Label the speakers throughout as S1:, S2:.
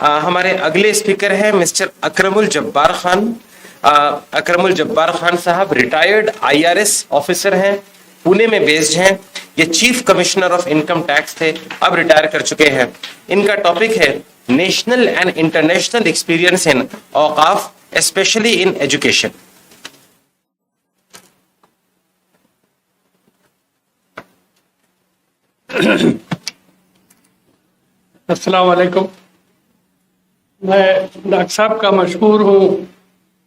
S1: ہمارے اگلے اسپیکر ہیں مسٹر اکرم الجبار خان. اکرم الجبار خان صاحب ریٹائرڈ IRS آفیسر ہیں, پونے میں بیسڈ ہیں. یہ chief commissioner of income tax تھے, اب ریٹائر کر چکے ہیں. ان کا ٹاپک ہے national and international experience in اوقاف اسپیشلی ان ایجوکیشن.
S2: السلام علیکم. میں ڈاکٹر صاحب کا مشکور ہوں.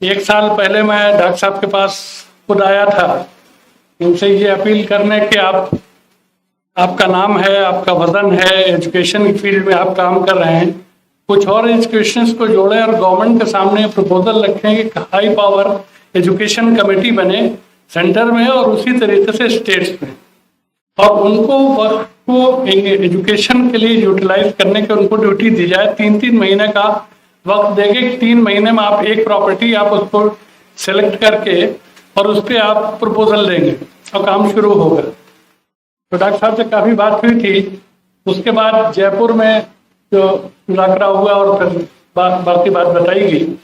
S2: 1 سال پہلے میں ڈاکٹر صاحب کے پاس خود آیا تھا ان سے یہ اپیل کرنے کہ آپ کا نام ہے, آپ کا وزن ہے, ایجوکیشن کی فیلڈ میں آپ کام کر رہے ہیں, کچھ اور انسٹیٹیوشنس کو جوڑیں اور گورنمنٹ کے سامنے پروپوزل رکھیں کہ ہائی پاور ایجوکیشن کمیٹی بنے سینٹر میں اور اسی طریقے سے اسٹیٹس میں, اور ان کو وقت کو ایجوکیشن کے لیے یوٹیلائز کرنے کے ان کو ڈیوٹی دی جائے. 3 مہینے کا وقت دے گے. 3 مہینے میں آپ ایک پراپرٹی آپ اس کو سلیکٹ کر کے اور اس پہ آپ پروپوزل دیں گے اور کام شروع ہوگا. تو ڈاکٹر صاحب سے کافی بات ہوئی تھی. اس کے بعد جے پور میں جو مذاکرہ ہوا اور پھر باقی بات بتائی گئی.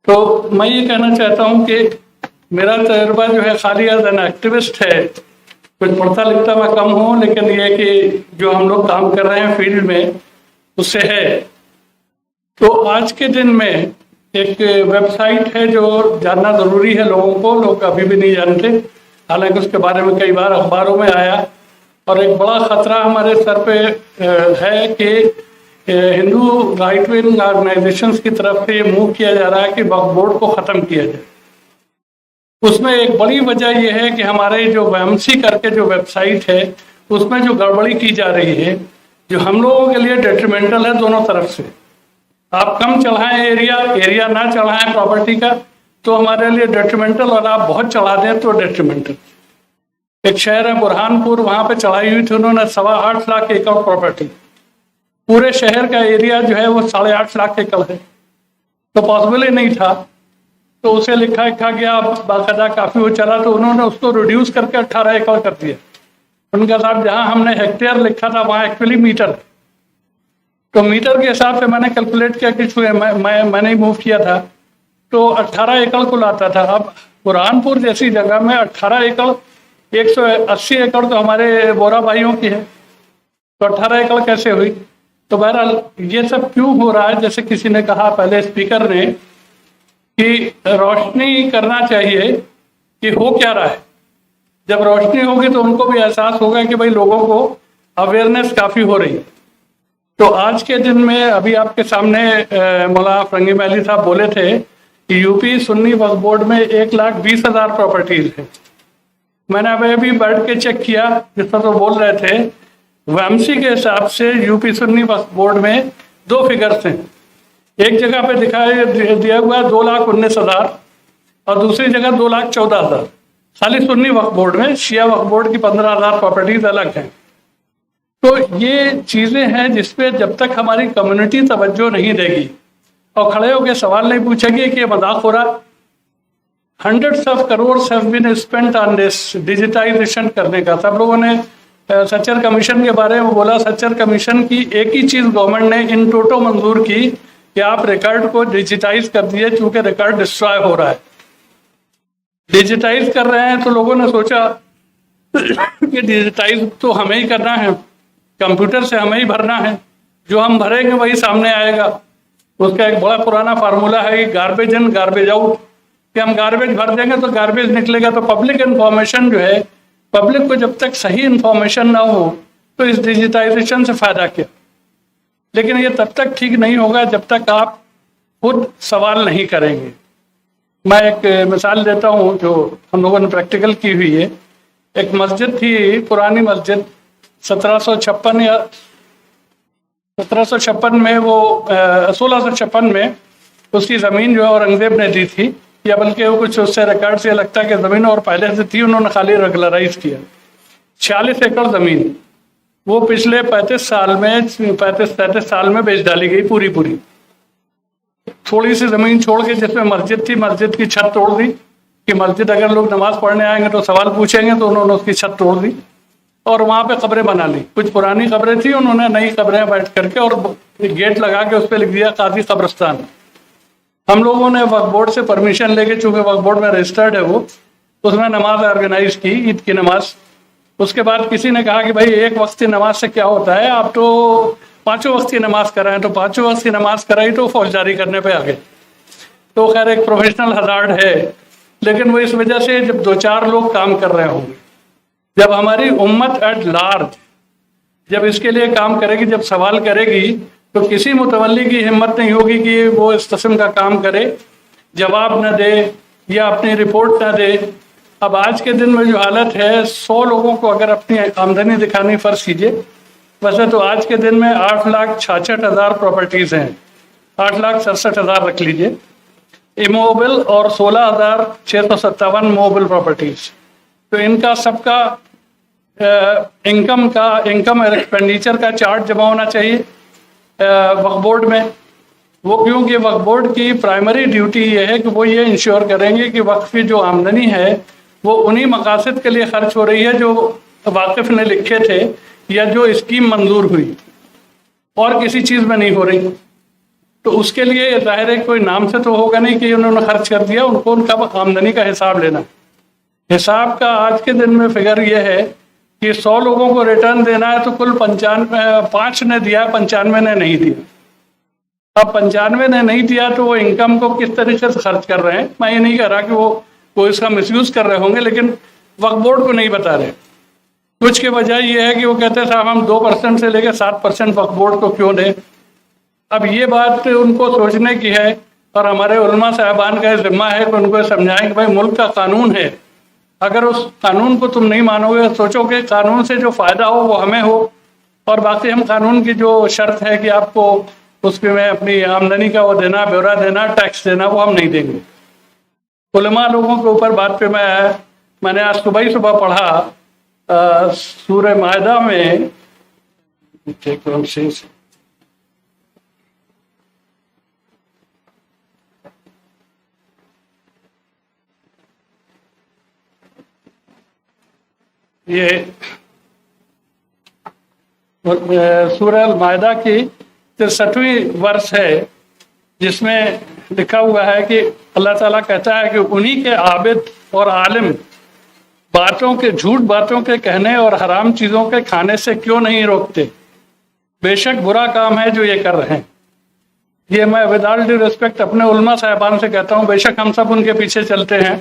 S2: تو میں یہ کہنا چاہتا ہوں کہ میرا تجربہ جو ہے خالی ایز این ایکٹیوسٹ ہے, کچھ پڑھتا لکھتا میں کم ہوں, لیکن یہ کہ جو ہم لوگ کام کر رہے ہیں فیلڈ میں اس سے ہے. تو آج کے دن میں ایک ویب سائٹ ہے جو جاننا ضروری ہے لوگوں کو, لوگ ابھی بھی نہیں جانتے, حالانکہ اس کے بارے میں کئی بار اخباروں میں آیا. اور ایک بڑا خطرہ ہمارے سر پہ ہے کہ ہندو رائٹ ونگ آرگنائزیشنز کی طرف سے یہ موو کیا جا رہا ہے کہ وقف بورڈ کو ختم کیا جائے. اس میں ایک بڑی وجہ یہ ہے کہ ہمارے جو WMC کر کے جو ویب سائٹ ہے اس میں جو گڑبڑی کی جا رہی ہے جو ہم لوگوں کے لیے ڈیٹریمنٹل ہے دونوں طرف سے. آپ کم چڑھائیں ایریا نہ چڑھائیں پراپرٹی کا تو ہمارے لیے ڈیٹریمنٹل, اور آپ بہت چڑھا دیں تو ڈیٹریمنٹل. ایک شہر ہے برہان پور, وہاں پہ چڑھائی ہوئی تھی انہوں نے 8.25 لاکھ ایکڑ پراپرٹی. پورے شہر کا ایریا جو ہے وہ 8.5 لاکھ ایکڑ ہے, تو پاسبل ہی نہیں تھا. تو اسے لکھا گیا, باقاعدہ کافی وہ چلا تو انہوں نے اس کو ریڈیوس کر کے 18 ایکڑ کر دیا. ان کا صاحب جہاں ہم نے ہیکٹیئر لکھا تھا وہاں ایکچولی میٹر, تو میٹر کے حساب سے میں نے کیلکولیٹ کیا کہ میں نے موو کیا تھا تو 18 ایکڑ کو لاتا تھا. اب برہان پور جیسی جگہ میں 18 ایکڑ 180 ایکڑ تو ہمارے بورا بھائیوں کی ہے, تو 18 ایکڑ کیسے ہوئی؟ تو بہرحال یہ سب کیوں ہو رہا ہے؟ جیسے کسی نے کہا پہلے اسپیکر نے کہ روشنی کرنا چاہیے کہ ہو کیا رہا ہے. جب روشنی ہوگی تو ان کو بھی احساس ہوگا کہ بھائی لوگوں کو اویئرنیس کافی ہو رہی ہے. تو آج کے دن میں ابھی آپ کے سامنے مولانا فرنگی محلی صاحب بولے تھے کہ UP سنی وقف بورڈ میں 1,20,000 پراپرٹیز ہیں. میں نے ابھی بیٹھ کے چیک کیا جس طرح وہ بول رہے تھے. WMC کے حساب سے UP سنی وقف بورڈ میں 2 فگرس ہیں. ایک جگہ پہ دیا ہوا ہے 2,19,000 اور دوسری جگہ 2,14,000. خالی سنی وقف بورڈ میں, شیعہ وقف بورڈ کی 15,000 پراپرٹیز الگ ہیں. تو یہ چیزیں ہیں جس پہ جب تک ہماری کمیونٹی توجہ نہیں دے گی اور کھڑے ہو کے سوال نہیں پوچھے گی کہ یہ مذاق ہو رہا. Hundreds of crores have been spent on this digitisation کرنے کا. سب لوگوں نے سچر کمیشن کے بارے میں بولا. سچر کمیشن کی ایک ہی چیز گورنمنٹ نے ان ٹوٹو منظور کی کہ آپ ریکارڈ کو ڈیجیٹائز کر دیے, چونکہ ریکارڈ ڈسٹرائے ہو رہا ہے. ڈیجیٹائز کر رہے ہیں تو لوگوں نے سوچا کہ ڈیجیٹائز تو ہمیں ہی کرنا ہے, کمپیوٹر سے ہمیں ہی بھرنا ہے, جو ہم بھریں گے وہی سامنے آئے گا. اس کا ایک بڑا پرانا فارمولا ہے کہ گاربیج ان گاربیج آؤٹ, کہ ہم گاربیج بھر دیں گے تو گاربیج نکلے گا. تو پبلک انفارمیشن جو ہے, پبلک کو جب تک صحیح انفارمیشن نہ ہو تو اس ڈیجیٹائزیشن سے فائدہ کیا. لیکن یہ تب تک ٹھیک نہیں ہوگا جب تک آپ خود سوال نہیں کریں گے. میں ایک مثال دیتا ہوں جو ہم لوگوں نے پریکٹیکل کی ہوئی ہے. ایک مسجد تھی, پرانی مسجد, 1756 یا 1756 میں, وہ 1656 میں اس کی زمین جو ہے اورنگزیب نے دی تھی, یا بلکہ وہ کچھ اس سے ریکارڈ سے لگتا ہے کہ زمین اور پہلے سے تھی, انہوں نے خالی ریگولرائز کیا. 46 ایکڑ زمین وہ پچھلے 35 سال میں بیچ ڈالی گئی پوری. تھوڑی سی زمین چھوڑ کے جس میں مسجد تھی, مسجد کی چھت توڑ دی کہ مسجد اگر لوگ نماز پڑھنے آئیں گے تو سوال پوچھیں گے, تو انہوں نے اس کی چھت توڑ دی. اور وہاں پہ قبریں بنا لی. کچھ پرانی قبریں تھیں, انہوں نے نئی قبریں بیٹھ کر کے اور گیٹ لگا کے اس پہ لکھ دیا قاضی قبرستان. ہم لوگوں نے وقف بورڈ سے پرمیشن لے کے, چونکہ وقف بورڈ میں رجسٹرڈ ہے وہ, اس میں نماز آرگنائز کی, عید کی نماز. اس کے بعد کسی نے کہا کہ بھائی ایک وقت کی نماز سے کیا ہوتا ہے, آپ تو 5 وقت کی نماز کرائیں. تو 5 وقت کی نماز کرائی تو فوجداری کرنے پہ آ گئے. تو خیر ایک پروفیشنل ہزارڈ ہے, لیکن وہ اس وجہ سے جب 2-4 لوگ کام کر رہے ہوں گے, جب ہماری امت ایٹ لارج جب اس کے لیے کام کرے گی, جب سوال کرے گی, تو کسی متولی کی ہمت نہیں ہوگی کہ وہ اس قسم کا کام کرے, جواب نہ دے یا اپنی رپورٹ نہ دے. اب آج کے دن میں جو حالت ہے, 100 لوگوں کو اگر اپنی آمدنی دکھانی فرض کیجئے, ویسے تو آج کے دن میں 8,66,000 پراپرٹیز ہیں, 8,67,000 رکھ لیجئے ایموبل, اور 16,657 موبل پراپرٹیز. تو ان کا سب کا انکم اور ایکسپینڈیچر کا چارٹ جمع ہونا چاہیے وقف بورڈ میں. وہ کیونکہ وقف بورڈ کی پرائمری ڈیوٹی یہ ہے کہ وہ یہ انشور کریں گے کہ وقف کی جو آمدنی ہے وہ انہی مقاصد کے لیے خرچ ہو رہی ہے جو واقف نے لکھے تھے یا جو اسکیم منظور ہوئی, اور کسی چیز میں نہیں ہو رہی. تو اس کے لیے ظاہر ہے کوئی نام سے تو ہوگا نہیں کہ انہوں نے خرچ کر دیا, ان کو ان کا آمدنی کا حساب لینا. حساب کا آج کے دن میں فگر یہ ہے کہ 100 لوگوں کو ریٹرن دینا ہے تو کل 5 نے دیا, 95 نے نہیں دیا. اب 95 نے نہیں دیا تو وہ انکم کو کس طریقے سے خرچ کر رہے ہیں. میں یہ نہیں کہہ رہا کہ وہ اس کا مس یوز کر رہے ہوں گے, لیکن وقف بورڈ کو نہیں بتا رہے. کچھ کے بجائے یہ ہے کہ وہ کہتے ہیں صاحب ہم 2% سے لے کے 7% وقف بورڈ کو کیوں دیں. اب یہ بات ان کو سوچنے کی ہے, اور ہمارے علماء صاحبان کا ذمہ ہے کہ ان کو سمجھائیں کہ بھائی ملک کا قانون ہے, اگر اس قانون کو تم نہیں مانو گے, سوچو کہ قانون سے جو فائدہ ہو وہ ہمیں ہو, اور باقی ہم قانون کی جو شرط ہے کہ آپ کو اس میں اپنی آمدنی کا وہ دینا, بیورا دینا, ٹیکس دینا, وہ ہم نہیں دیں گے. علماء لوگوں کے اوپر بات پہ میں نے آج صبح پڑھا سورہ مائدہ میں, یہ سورہ المائدہ کی 63ویں ورس ہے, جس میں لکھا ہوا ہے کہ اللہ تعالیٰ کہتا ہے کہ انہی کے عابد اور عالم جھوٹ باتوں کے کہنے اور حرام چیزوں کے کھانے سے کیوں نہیں روکتے, بے شک برا کام ہے جو یہ کر رہے ہیں. یہ میں ود آل ڈیو ریسپیکٹ اپنے علماء صاحبان سے کہتا ہوں, بے شک ہم سب ان کے پیچھے چلتے ہیں.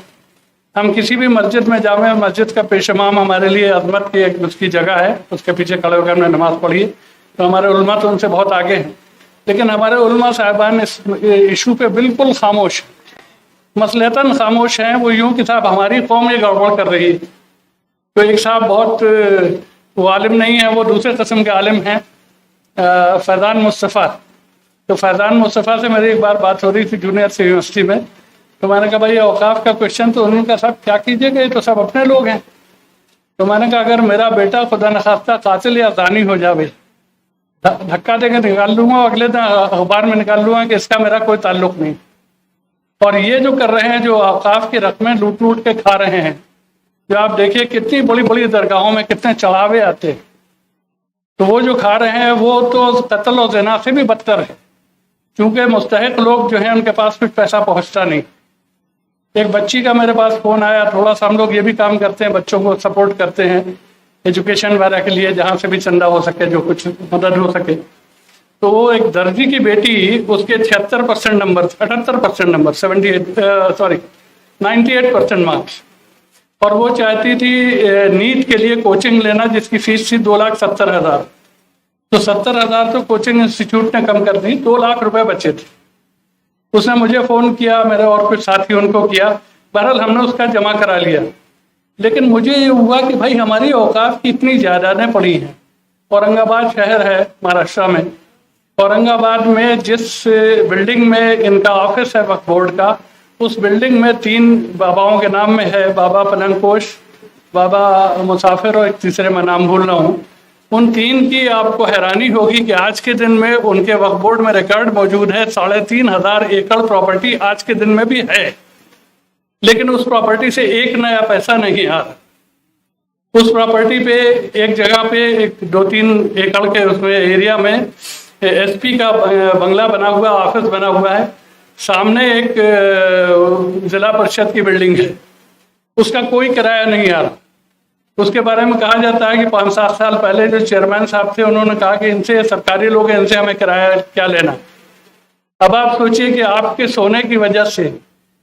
S2: ہم کسی بھی مسجد میں جامع مسجد کا پیش امام ہمارے لیے عظمت کی ایک اس کی جگہ ہے, اس کے پیچھے کھڑے ہو کر ہم نے نماز پڑھی ہے, تو ہمارے علماء تو ان سے بہت آگے ہیں. لیکن ہمارے علماء صاحبان اس ایشو پہ بالکل خاموش, مصلحتاً خاموش ہیں. وہ یوں کہ صاحب ہماری قوم یہ گڑبڑ کر رہی ہے. تو ایک صاحب بہت وہ عالم نہیں ہے, وہ دوسرے قسم کے عالم ہیں, فیضان مصطفیٰ. تو فیضان مصطفیٰ سے میری ایک بار بات ہو رہی تھی جونیئر یونیورسٹی میں, تو میں نے کہا بھائی اوقاف کا کوشچن, تو انہوں نے کہا صاحب کیا کیجیے گا, یہ تو سب اپنے لوگ ہیں. تو میں نے کہا اگر میرا بیٹا خدا نخواستہ قاتل یا زانی ہو جاوے, دھکا دے کے نکال لوں گا, اگلے دن اخبار میں نکال لوں گا کہ اس کا میرا کوئی تعلق نہیں. اور یہ جو کر رہے ہیں, جو اوقاف کی رقمیں لوٹ کے کھا رہے ہیں, جو آپ دیکھیے کتنی بڑی بڑی درگاہوں میں کتنے چڑھاوے آتے, تو وہ جو کھا رہے ہیں وہ تو قتل و زنا سے بھی بدتر ہے, کیونکہ مستحق لوگ جو ہیں ان کے پاس کچھ پیسہ پہنچتا نہیں. ایک بچی کا میرے پاس فون آیا, تھوڑا سا ہم لوگ یہ بھی کام کرتے ہیں, بچوں کو سپورٹ کرتے ہیں ایجوکیشن وغیرہ کے لیے, جہاں سے بھی چندہ ہو سکے, جو کچھ مدد ہو سکے. تو وہ ایک درجی کی بیٹی, اس کے 78% نمبر 98% مارکس, اور وہ چاہتی تھی نیٹ کے لیے کوچنگ لینا, جس کی فیس تھی 2,70,000. تو 70,000 تو کوچنگ انسٹیٹیوٹ نے کم کر دی, 2 لاکھ روپے بچے تھے. اس نے مجھے فون کیا, میرے اور کچھ ساتھی ان کو کیا, بہرحال ہم نے اس کا جمع کرا لیا. لیکن مجھے یہ ہوا کہ بھائی ہماری اوقاف کی اتنی جائیدادیں پڑی ہیں. اورنگ آباد شہر ہے مہاراشٹرا میں, اورنگ آباد میں جس بلڈنگ میں ان کا آفس ہے وقف بورڈ کا, اس بلڈنگ میں 3 باباؤں کے نام میں ہے, بابا پلنگ پوش, بابا مسافر, اور ایک تیسرے میں نام بھول رہا ہوں. ان 3 کی آپ کو حیرانی ہوگی کہ آج کے دن میں ان کے وقف بورڈ میں ریکارڈ موجود ہے 3,500 ایکڑ پراپرٹی آج کے دن میں بھی ہے, لیکن اس پراپرٹی سے ایک نیا پیسہ نہیں آ رہا. उस प्रॉपर्टी पे एक जगह पे एक 2-3 एकड़ के उसमें एरिया में एसपी का बंगला बना हुआ, ऑफिस बना हुआ है। सामने एक जिला परिषद की बिल्डिंग है, उसका कोई किराया नहीं आ रहा। उसके बारे में कहा जाता है कि 5-7 साल पहले जो चेयरमैन साहब थे उन्होंने कहा कि इनसे सरकारी लोग हैं, इनसे हमें किराया क्या लेना। अब आप सोचिए कि आपके सोने की वजह से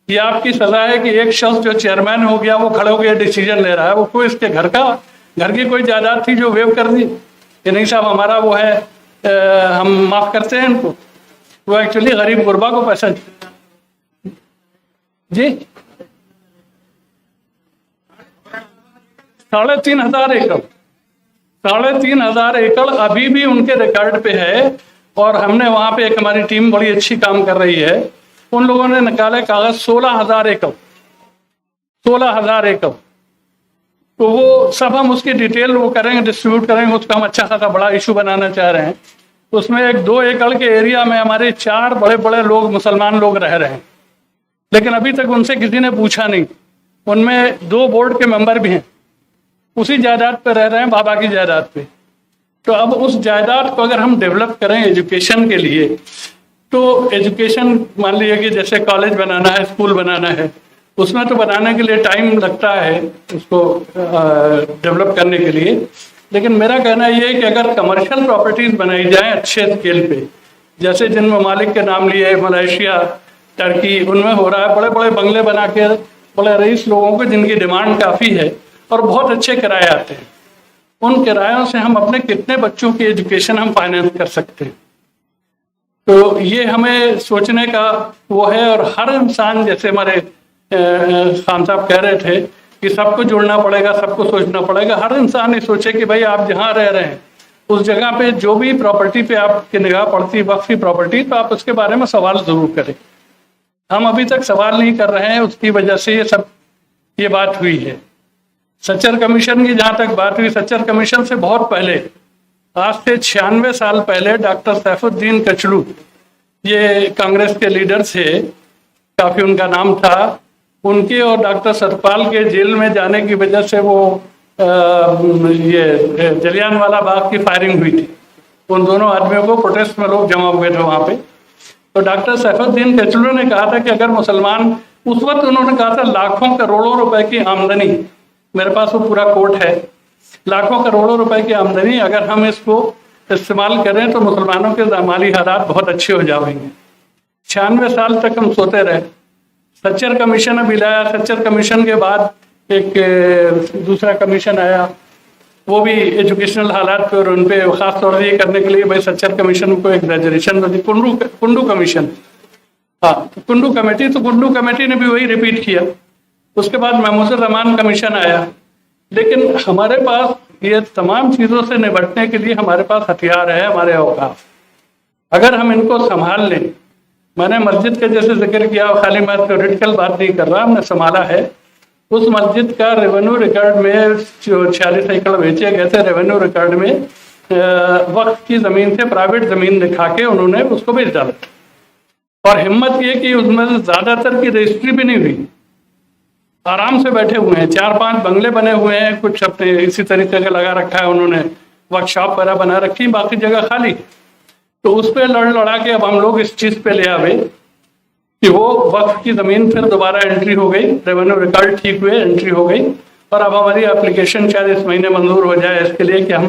S2: ये आपकी सजा है कि एक शख्स जो चेयरमैन हो गया वो खड़े होकर डिसीजन ले रहा है। वो कोई इसके घर की कोई जायदाद थी जो वेव कर दी कि नहीं साहब हमारा वो है, हम माफ करते हैं इनको। वो एक्चुअली गरीब गुरबा को पैसा जी 3,500 एकड़ 3,500 एकड़ अभी भी उनके रिकॉर्ड पे है। और हमने वहां पे एक हमारी टीम बड़ी अच्छी काम कर रही है, उन लोगों ने निकाले कागज 16,000 एकड़ 16,000 एकड़। तो वो सब हम उसकी डिटेल वो करेंगे, डिस्ट्रीब्यूट करेंगे, उसका हम अच्छा खासा बड़ा इशू बनाना चाह रहे हैं। उसमें एक 2 एकड़ के एरिया में हमारे 4 बड़े बड़े लोग मुसलमान लोग रह रहे हैं, लेकिन अभी तक उनसे किसी ने पूछा नहीं। उनमें 2 बोर्ड के मेंबर भी हैं, उसी जायदाद पे रह रहे हैं, बाबा की जायदाद पे। तो अब उस जायदाद को अगर हम डेवलप करें एजुकेशन के लिए, तो एजुकेशन मान लीजिए कि जैसे कॉलेज बनाना है, स्कूल बनाना है, उसमें तो बनाने के लिए टाइम लगता है उसको डेवलप करने के लिए। लेकिन मेरा कहना ये है कि अगर कमर्शियल प्रॉपर्टीज बनाई जाएं अच्छे स्केल पे, जैसे जिन ममालिक के नाम लिए मलेशिया, टर्की, उनमें हो रहा है, बड़े बड़े बंगले बना के बड़े रईस लोगों को जिनकी डिमांड काफ़ी है और बहुत अच्छे किराए आते हैं, उन किरायों से हम अपने कितने बच्चों की एजुकेशन हम फाइनेंस कर सकते हैं। तो ये हमें सोचने का वो है। और हर इंसान, जैसे हमारे खान साहब कह रहे थे कि सबको जुड़ना पड़ेगा, सबको सोचना पड़ेगा। हर इंसान ये सोचे कि भाई आप जहाँ रह रहे हैं उस जगह पे जो भी प्रॉपर्टी पे आपकी निगाह पड़ती है वक्फ की प्रॉपर्टी, तो आप उसके बारे में सवाल जरूर करें। हम अभी तक सवाल नहीं कर रहे हैं, उसकी वजह से ये बात हुई है। सच्चर कमीशन की जहाँ तक बात हुई, सच्चर कमीशन से बहुत पहले, आज से 96 साल पहले डॉक्टर सैफुद्दीन कचलू, ये कांग्रेस के लीडर थे, काफी उनका नाम था, उनके और डॉक्टर सतपाल के जेल में जाने की वजह से वो ये जलियांवाला बाग की फायरिंग हुई थी। उन दोनों आदमियों को प्रोटेस्ट में लोग जमा हुए थे वहां पे। तो डॉक्टर सैफुद्दीन कचलू ने कहा था कि अगर मुसलमान, उस वक्त उन्होंने कहा था लाखों करोड़ों रुपए की आमदनी, मेरे पास वो पूरा कोट है, लाखों करोड़ों रुपए की आमदनी अगर हम इसको इस्तेमाल करें तो मुसलमानों के माली हालात बहुत अच्छे हो जाएंगे। 96 साल तक हम सोते रहे। सच्चर कमीशन अभी लाया, सच्चर कमीशन के बाद एक दूसरा कमीशन आया, वो भी एजुकेशनल हालात पर उन पे खास तौर से ये करने के लिए भाई सच्चर कमीशन को एग्जैजरेशन दी, कुंडू कमीशन, हाँ कुंडू कमेटी, तो कुंडू कमेटी ने भी वही रिपीट किया। उसके बाद महमूद रहमान कमीशन आया। लेकिन हमारे पास ये तमाम चीज़ों से निपटने के लिए हमारे पास हथियार है, हमारे औकाफ, अगर हम इनको संभाल लें। मैंने मस्जिद के जैसे जिक्र किया, खाली मैं थ्योरेटिकल बात नहीं कर रहा, हमने संभाला है। उस मस्जिद का रेवेन्यू रिकॉर्ड में जो 46 एकड़ बेचे गए थे, रेवेन्यू रिकॉर्ड में वक्फ की ज़मीन से प्राइवेट ज़मीन दिखा के उन्होंने उसको बेच डाला। और हिम्मत ये कि उसमें से ज़्यादातर की रजिस्ट्री भी नहीं हुई, आराम से बैठे हुए हैं। 4-5 बंगले बने हुए हैं, कुछ अपने इसी तरीके का लगा रखा है उन्होंने, वर्कशॉप वगैरह बना रखी, बाकी जगह खाली। तो उस पर लड़ा के अब हम लोग इस चीज़ पे ले आवे कि वो वक्फ की ज़मीन फिर दोबारा एंट्री हो गई, रेवेन्यू रिकॉर्ड ठीक हुए, एंट्री हो गई। और अब हमारी एप्लीकेशन शायद इस महीने मंजूर हो जाए इसके लिए कि हम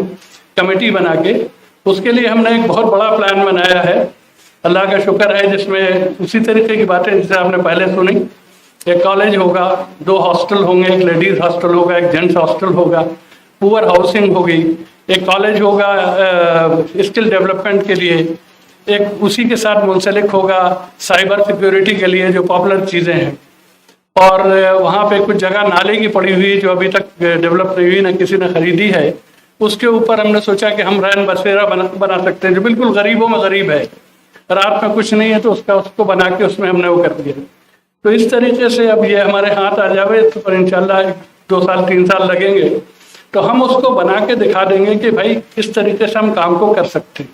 S2: कमेटी बना के, उसके लिए हमने एक बहुत बड़ा प्लान बनाया है। अल्लाह का शुक्र है, जिसमें उसी तरीके की बातें जैसे आपने पहले सुनी। एक कॉलेज होगा, 2 हॉस्टल होंगे, एक लेडीज हॉस्टल होगा, एक जेंट्स हॉस्टल होगा, पुअर हाउसिंग होगी, एक कॉलेज होगा स्किल डेवलपमेंट के लिए, एक उसी के साथ मुंसलिक होगा साइबर सिक्योरिटी के लिए, जो पॉपुलर चीज़ें हैं। और वहाँ पे कुछ जगह नाले की पड़ी हुई जो अभी तक डेवलप नहीं हुई, ना किसी ने खरीदी है, उसके ऊपर हमने सोचा कि हम रैन बसेरा बना सकते हैं, जो बिल्कुल गरीबों में गरीब है, रात में कुछ नहीं है तो उसको बना के उसमें हमने वो कर दिया। तो इस तरीके से अब ये हमारे हाथ आ जावे तो पर इंशाल्लाह 2 साल 3 साल लगेंगे, तो हम उसको बना के दिखा देंगे कि भाई इस तरीके से हम काम को कर सकते हैं।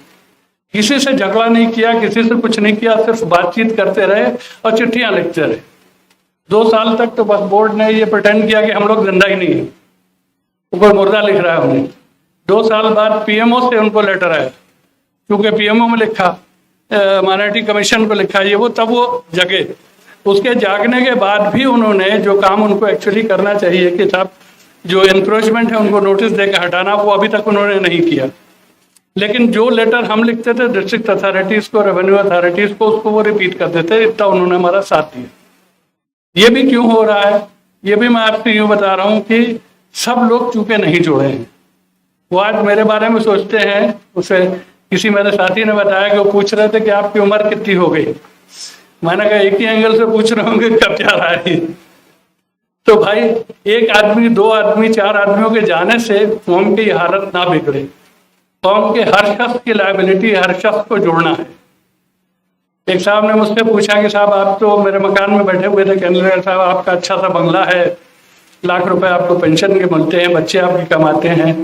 S2: किसी से झगड़ा नहीं किया, किसी से कुछ नहीं किया, सिर्फ बातचीत करते रहे और चिट्ठियां लिखते रहे। 2 साल तक तो बस बोर्ड ने ये प्रिटेंड किया कि हम लोग जिंदा ही नहीं हैं, ऊपर मुर्दा लिख रहा है हमने। 2 साल बाद पीएमओ से उनको लेटर आया, क्योंकि पीएमओ में लिखा, माइनॉरिटी कमीशन को लिखा, ये वो, तब वो जगे। उसके जागने के बाद भी उन्होंने जो काम उनको एक्चुअली करना चाहिए कि साहब जो इंक्रोचमेंट है उनको नोटिस देकर हटाना, वो अभी तक उन्होंने नहीं किया। लेकिन जो लेटर हम लिखते थे डिस्ट्रिक्ट अथॉरिटीज़ को, रेवेन्यू अथॉरिटीज़ को, उसको वो रिपीट करते थे। इतना उन्होंने हमारा साथ दिया। ये भी क्यों हो रहा है, ये भी मैं आपको यूँ बता रहा हूँ कि सब लोग चूंकि नहीं जुड़े हैं। वो आज मेरे बारे में सोचते हैं, उसे किसी मेरे साथी ने बताया कि वो पूछ रहे थे कि आपकी उम्र कितनी हो गई। मैंने कहा एक ही एंगल से पूछ रहे होंगे कब क्या रहा है। तो भाई एक आदमी, 2 आदमी, 4 आदमियों के जाने से कौम की हालत ना बिगड़े। कौम के हर शख्स की लायबिलिटी, हर शख्स को जोड़ना है। एक साहब ने मुझसे पूछा कि साहब आप तो मेरे मकान में बैठे हुए थे, कहने लगे साहब आपका अच्छा सा बंगला है, लाख रुपए आपको पेंशन के मिलते हैं, बच्चे आपके कमाते हैं,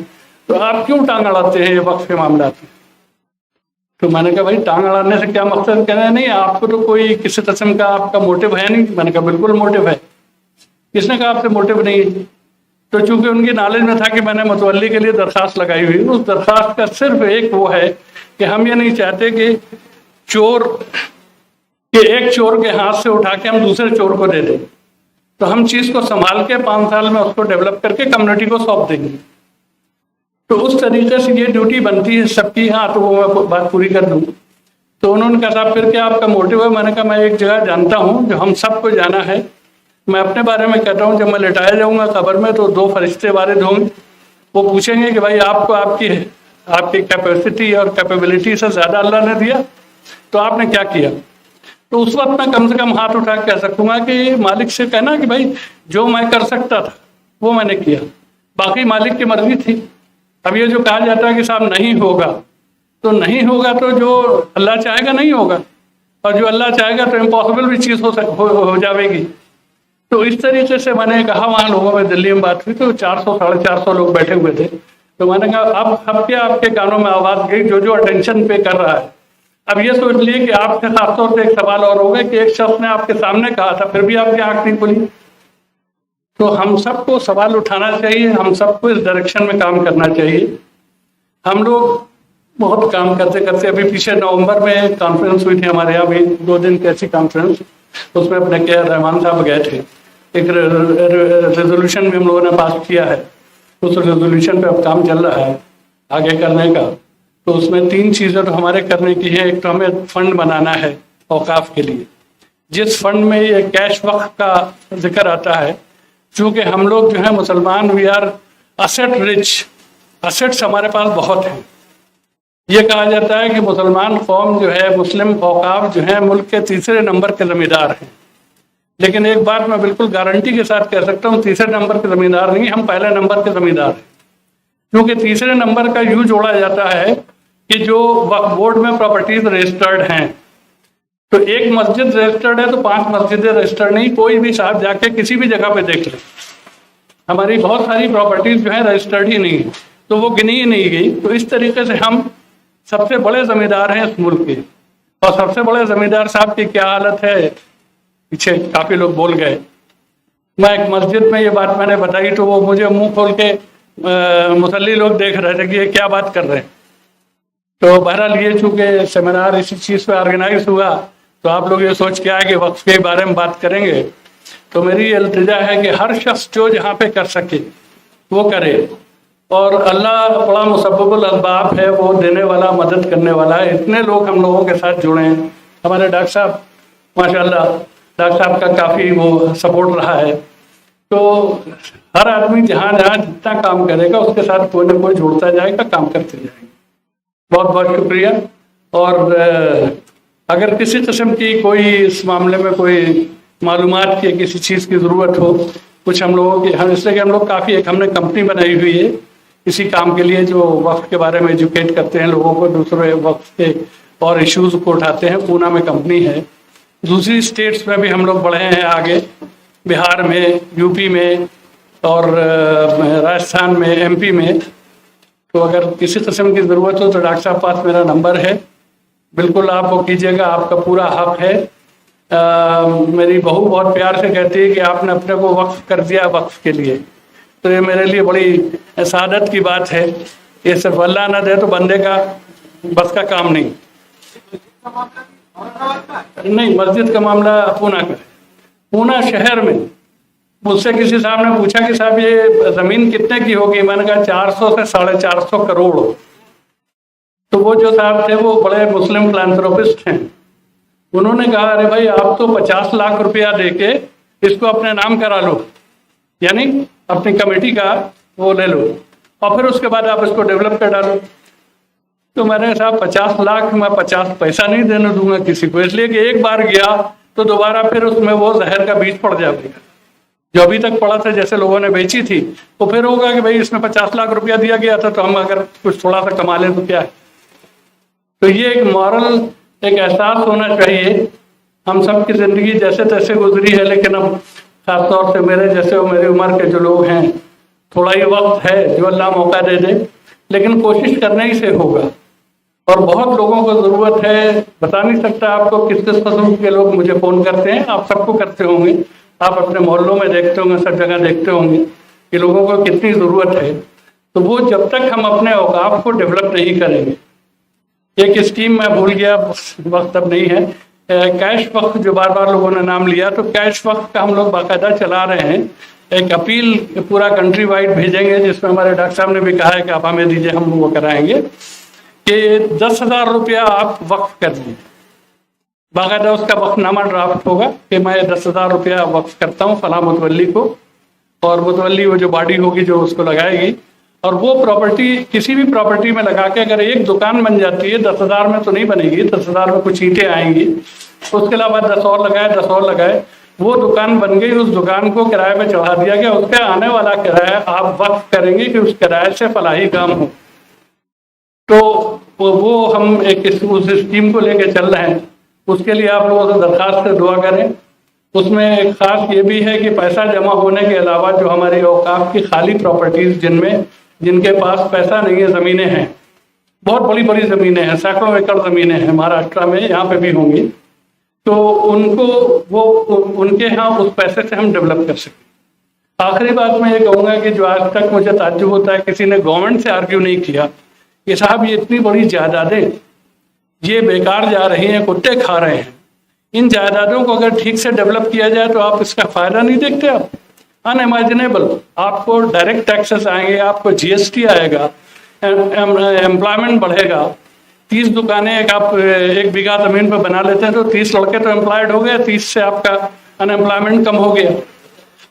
S2: तो आप क्यों टांग अड़ाते हैं ये वक्फ के मामला में? तो मैंने कहा भाई टांग अड़ाने से क्या मकसद? कहना नहीं, आपको तो कोई किसी किस्म का आपका मोटिव है नहीं। मैंने कहा बिल्कुल मोटिव है। किसने कहा आपसे मोटिव नहीं है? तो चूंकि उनकी नॉलेज में था कि मैंने मुतवल्ली के लिए दरख्वास्त लगाई हुई, उस दरख्वास्त का सिर्फ एक वो है कि हम ये नहीं चाहते कि एक चोर के हाथ से उठा के हम दूसरे चोर को दे दें। तो हम चीज़ को संभाल के 5 साल में उसको डेवलप करके कम्युनिटी को सौंप देंगे। तो उस तरीके से ये ड्यूटी बनती है सबकी। हाँ, तो वो मैं बात पूरी कर दूँ। तो उन्होंने कहा साहब फिर क्या आपका मोटिव है? मैंने कहा मैं एक जगह जानता हूँ जो हम सबको जाना है। मैं अपने बारे में कहता हूँ, जब मैं लिटाया जाऊँगा कब्र में तो 2 फरिश्ते वारिद होंगे। वो पूछेंगे कि भाई आपको आपकी कैपेसिटी और कैपेबिलिटी से ज़्यादा अल्लाह ने दिया, तो आपने क्या किया? तो उस वक्त मैं कम से कम हाथ उठा के कह सकूँगा कि मालिक से कहना कि भाई जो मैं कर सकता था वो मैंने किया, बाकी मालिक की मर्जी थी। अब ये जो कहा जाता है कि साहब नहीं होगा, तो नहीं होगा तो जो अल्लाह चाहेगा नहीं होगा, और जो अल्लाह चाहेगा तो इम्पॉसिबल भी चीज़ हो जाएगी। तो इस तरीके से मैंने कहा, वहाँ लोगों में दिल्ली में बात हुई तो 400 साढ़े 400 लोग बैठे हुए थे। तो मैंने कहा अब क्या आपके कानों में आवाज़ गई जो अटेंशन पे कर रहा है। अब ये सोच लिए कि आपसे खासतौर से एक सवाल और होगा कि एक शख्स ने आपके सामने कहा था फिर भी आपकी आँख नहीं खुली। तो हम सबको सवाल उठाना चाहिए, हम सबको इस डायरेक्शन में काम करना चाहिए। हम लोग बहुत काम करते करते, अभी पीछे नवंबर में कॉन्फ्रेंस हुई थी हमारे यहाँ भी, 2 दिन की ऐसी कॉन्फ्रेंस, उसमें अपने के रहमान साहब गए थे। एक रेजोल्यूशन भी हम लोगों ने पास किया है, उस रेजोल्यूशन पे अब काम चल रहा है आगे करने का। तो उसमें 3 चीज़ें तो हमारे करने की है। एक तो हमें फंड बनाना है औकाफ के लिए, जिस फंड में ये कैश वक्फ का जिक्र आता है। चूँकि हम लोग जो है मुसलमान, we are asset rich, assets हमारे पास बहुत हैं। ये कहा जाता है कि मुसलमान कौम जो है, मुस्लिम औकाफ जो है मुल्क के 3रे नंबर के ज़मींदार हैं। लेकिन एक बात मैं बिल्कुल गारंटी के साथ कह सकता हूँ, 3रे नंबर के ज़मींदार नहीं, हम पहले नंबर के ज़मींदार हैं। क्योंकि 3रे नंबर का यूँ जोड़ा जाता है कि जो वक्फ बोर्ड में प्रॉपर्टीज रजिस्टर्ड हैं, तो एक मस्जिद रजिस्टर्ड है तो 5 मस्जिदें रजिस्टर्ड नहीं। कोई भी साहब जाके किसी भी जगह पे देख ले, हमारी बहुत सारी प्रॉपर्टीज जो है रजिस्टर्ड ही नहीं है, तो वो गिनी ही नहीं गई। तो इस तरीके से हम सबसे बड़े जमींदार हैं इस मुल्क के। और सबसे बड़े जमींदार साहब की क्या हालत है, पीछे काफी लोग बोल गए। मैं एक मस्जिद में ये बात मैंने बताई तो वो मुझे मुंह खोल के मुसल्ली लोग देख रहे थे कि ये क्या बात कर रहे हैं। तो बहरहाल ये चूँकि सेमिनार इसी चीज़ पे ऑर्गेनाइज हुआ, तो आप लोग ये सोच के आए कि वक्फ के बारे में बात करेंगे। तो मेरी इल्तिजा है कि हर शख्स जो जहाँ पे कर सके वो करे, और अल्लाह बड़ा मुसब्बिबुल असबाब है, वो देने वाला, मदद करने वाला है। इतने लोग हम लोगों के साथ जुड़े हैं। हमारे डॉक्टर साहब माशाल्लाह, डॉक्टर साहब का काफ़ी वो सपोर्ट रहा है। तो हर आदमी जहाँ जहाँ जितना काम करेगा उसके साथ कोई ना कोई जुड़ता जाएगा, काम करते जाएगा। बहुत बहुत शुक्रिया। और अगर किसी किस्म की कोई इस मामले में कोई मालूमात की किसी चीज़ की ज़रूरत हो, कुछ हम लोगों की, हम इसलिए कि हम लोग काफ़ी हमने कंपनी बनाई हुई है इसी काम के लिए, जो वक्फ के बारे में एजुकेट करते हैं लोगों को, दूसरे वक्फ के और इश्यूज़ को उठाते हैं। पूना में कंपनी है, दूसरी स्टेट्स में भी हम लोग बढ़े हैं आगे, बिहार में, यूपी में और राजस्थान में, एमपी में। तो अगर किसी किस्म की ज़रूरत हो तो डॉक्टर साहब पास मेरा नंबर है, बिल्कुल आप वो कीजिएगा, आपका पूरा हक है। मेरी बहू बहुत प्यार से कहती है कि आपने अपने को वक्फ कर दिया वक्फ के लिए। तो ये मेरे लिए बड़ी सादत की बात है। ये सिर्फ अल्लाह ना दे तो बंदे का बस का काम नहीं। नहीं, मस्जिद का मामला पूना का है। पूना शहर में मुझसे किसी साहब ने पूछा कि साहब ये जमीन कितने की होगी, मैंने कहा 400 से 450 करोड़। तो वो जो साहब थे वो बड़े मुस्लिम फिलैंथ्रोपिस्ट हैं, उन्होंने कहा अरे भाई आप तो 50 लाख रुपया देके इसको अपने नाम करा लो, यानी अपनी कमेटी का वो ले लो और फिर उसके बाद आप इसको डेवलप कर डालो। तो मैंने साहब 50 लाख मैं 50 पैसा नहीं देने दूंगा किसी को, इसलिए कि एक बार गया तो दोबारा फिर उसमें वो जहर का बीज पड़ जाएगा जो अभी तक पड़ा था, जैसे लोगों ने बेची थी। तो फिर होगा कि भाई इसमें 50 लाख रुपया दिया गया था तो हम अगर कुछ थोड़ा सा कमा लें तो क्या है। तो ये एक मॉरल एक एहसास होना चाहिए। हम सब की जिंदगी जैसे तैसे गुजरी है, लेकिन अब खासतौर से मेरे जैसे और मेरी उम्र के जो लोग हैं, थोड़ा ही वक्त है जो अल्लाह मौका दे दे, लेकिन कोशिश करने ही से होगा। और बहुत लोगों को ज़रूरत है, बता नहीं सकता आपको किस किस किस्म के लोग मुझे फ़ोन करते हैं, आप सबको करते होंगे, आप अपने मोहल्लों में देखते होंगे, सब जगह देखते होंगे कि लोगों को कितनी ज़रूरत है। तो वो जब तक हम अपने औकाफ को डेवलप नहीं करेंगे, एक स्कीम मैं भूल गया, वक्त अब नहीं है, कैश वक्त जो बार बार लोगों ने नाम लिया, तो कैश वक्त का हम लोग बाकायदा चला रहे हैं। एक अपील पूरा कंट्री वाइड भेजेंगे जिसमें हमारे डॉक्टर साहब ने भी कहा है कि आप हमें दीजिए, हम वो कराएंगे कि 10,000 रुपया आप वक्फ कर दीजिए। बाकायदा उसका वक्फनामा ड्राफ्ट होगा कि मैं 10,000 रुपया वक्फ करता हूँ फलां मुतवल्ली को, और मुतवल्ली वो जो बॉडी होगी जो उसको लगाएगी, और वो प्रॉपर्टी किसी भी प्रॉपर्टी में लगा के अगर एक दुकान बन जाती है, 10,000 में तो नहीं बनेगी, 10,000 में कुछ ईंटें आएंगी, उसके अलावा 10 और लगाए, 10 और लगाए, वो दुकान बन गई, उस दुकान को किराए पे चढ़ा दिया गया, उसका आने वाला किराया आप वक्फ करेंगे कि उस किराए से फलाही काम हो। तो वो हम एक उस स्कीम को लेके चल रहे हैं, उसके लिए आप लोगों से दरखास्त से दुआ करें। उसमें एक खास ये भी है कि पैसा जमा होने के अलावा जो हमारी औकाफ की खाली प्रॉपर्टीज जिनके पास पैसा नहीं है, ज़मीनें हैं, बहुत बड़ी बड़ी ज़मीनें हैं, सैकड़ों एकड़ ज़मीनें हैं महाराष्ट्र में, यहाँ पे भी होंगी, तो उनको वो उनके यहाँ उस पैसे से हम डेवलप कर सकें। आखिरी बात मैं ये कहूँगा कि जो आज तक मुझे ताज्जुब होता है, किसी ने गवर्नमेंट से आर्ग्यू नहीं किया कि साहब ये इतनी बड़ी जायदादें ये बेकार जा रही हैं, कुत्ते खा रहे हैं, इन जायदादों को अगर ठीक से डेवलप किया जाए तो आप इसका फ़ायदा नहीं देखते। आप अनइमेजिनेबल, आपको डायरेक्ट टैक्सेस आएंगे, आपको जीएसटी आएगा, एम्प्लॉयमेंट बढ़ेगा। 30 दुकानें आप एक बीघा ज़मीन पर बना लेते हैं तो 30 लड़के तो एम्प्लॉयड हो गए, 30 से आपका अनएम्प्लॉयमेंट कम हो गया।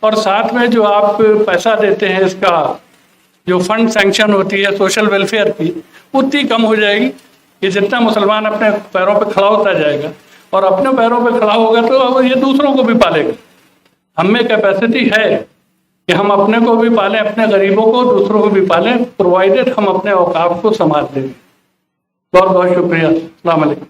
S2: और साथ में जो आप पैसा देते हैं, इसका जो फंड सैंक्शन होती है सोशल वेलफेयर की, उतनी कम हो जाएगी कि जितना मुसलमान अपने पैरों पर खड़ा होता जाएगा और अपने पैरों पर खड़ा होगा तो ये दूसरों को भी पालेगा। हम में कैपेसिटी है कि हम अपने को भी पालें, अपने गरीबों को, दूसरों को भी पालें, प्रोवाइडेड हम अपने औकाफ को संभाल लें। बहुत बहुत शुक्रिया। अस्सलाम वालेकुम।